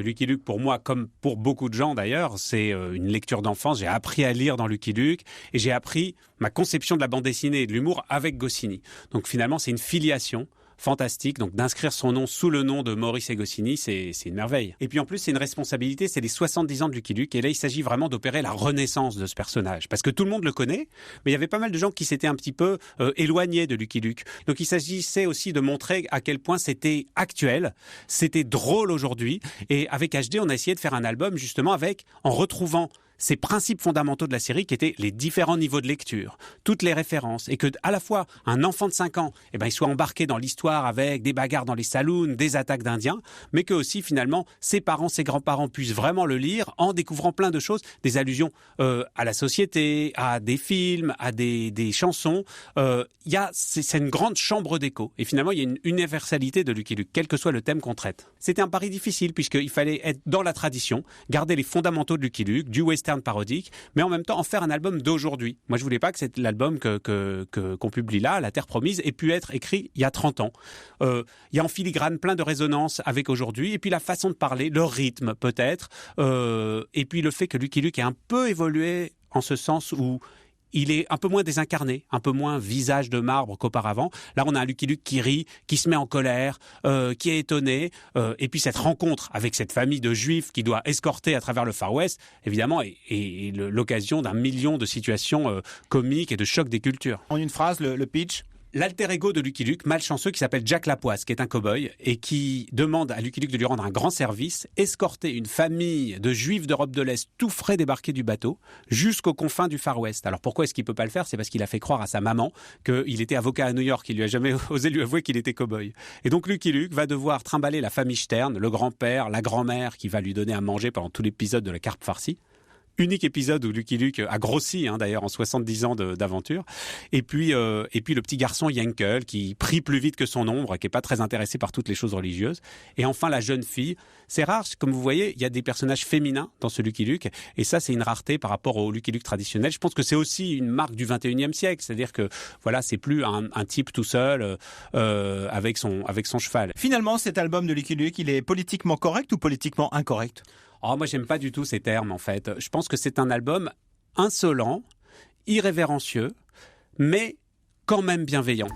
que Lucky Luke, pour moi, comme pour beaucoup de gens d'ailleurs, c'est une lecture d'enfance. J'ai appris à lire dans Lucky Luke et j'ai appris ma conception de la bande dessinée et de l'humour avec Goscinny. Donc finalement, c'est une filiation fantastique. Donc d'inscrire son nom sous le nom de Maurice et Goscinny, c'est une merveille. Et puis en plus, c'est une responsabilité, c'est les 70 ans de Lucky Luke. Et là, il s'agit vraiment d'opérer la renaissance de ce personnage. Parce que tout le monde le connaît, mais il y avait pas mal de gens qui s'étaient un petit peu éloignés de Lucky Luke. Donc il s'agissait aussi de montrer à quel point c'était actuel, c'était drôle aujourd'hui. Et avec HD, on a essayé de faire un album justement en retrouvant ces principes fondamentaux de la série qui étaient les différents niveaux de lecture, toutes les références, et que à la fois un enfant de 5 ans, il soit embarqué dans l'histoire avec des bagarres dans les saloons, des attaques d'Indiens, mais que aussi finalement ses parents, ses grands-parents puissent vraiment le lire en découvrant plein de choses, des allusions à la société, à des films, à des chansons. C'est une grande chambre d'écho. Et finalement, il y a une universalité de Lucky Luke, quel que soit le thème qu'on traite. C'était un pari difficile puisqu'il fallait être dans la tradition, garder les fondamentaux de Lucky Luke, du western parodique, mais en même temps en faire un album d'aujourd'hui. Moi, je voulais pas que l'album qu'on publie là, La Terre Promise, ait pu être écrit il y a 30 ans. Il y a en filigrane plein de résonances avec aujourd'hui, et puis la façon de parler, le rythme peut-être, et puis le fait que Lucky Luke ait un peu évolué en ce sens où il est un peu moins désincarné, un peu moins visage de marbre qu'auparavant. Là, on a un Lucky Luke qui rit, qui se met en colère, qui est étonné. Et puis cette rencontre avec cette famille de juifs qui doit escorter à travers le Far West, évidemment, est l'occasion d'un million de situations comiques et de chocs des cultures. En une phrase, le pitch ? L'alter ego de Lucky Luke, malchanceux, qui s'appelle Jack Lapoisse, qui est un cow-boy, et qui demande à Lucky Luke de lui rendre un grand service, escorter une famille de juifs d'Europe de l'Est tout frais débarqués du bateau jusqu'aux confins du Far West. Alors pourquoi est-ce qu'il peut pas le faire ? C'est parce qu'il a fait croire à sa maman qu'il était avocat à New York, il lui a jamais osé lui avouer qu'il était cow-boy. Et donc Lucky Luke va devoir trimballer la famille Stern, le grand-père, la grand-mère, qui va lui donner à manger pendant tout l'épisode de la carpe farcie. Unique épisode où Lucky Luke a grossi, d'ailleurs, en 70 ans d'aventure. Et puis le petit garçon Yankel, qui prie plus vite que son ombre, qui est pas très intéressé par toutes les choses religieuses. Et enfin, la jeune fille. C'est rare, comme vous voyez, il y a des personnages féminins dans ce Lucky Luke. Et ça, c'est une rareté par rapport au Lucky Luke traditionnel. Je pense que c'est aussi une marque du 21e siècle. C'est-à-dire que, voilà, c'est plus un type tout seul, avec son cheval. Finalement, cet album de Lucky Luke, il est politiquement correct ou politiquement incorrect ? Oh, moi, j'aime pas du tout ces termes, en fait. Je pense que c'est un album insolent, irrévérencieux, mais quand même bienveillant.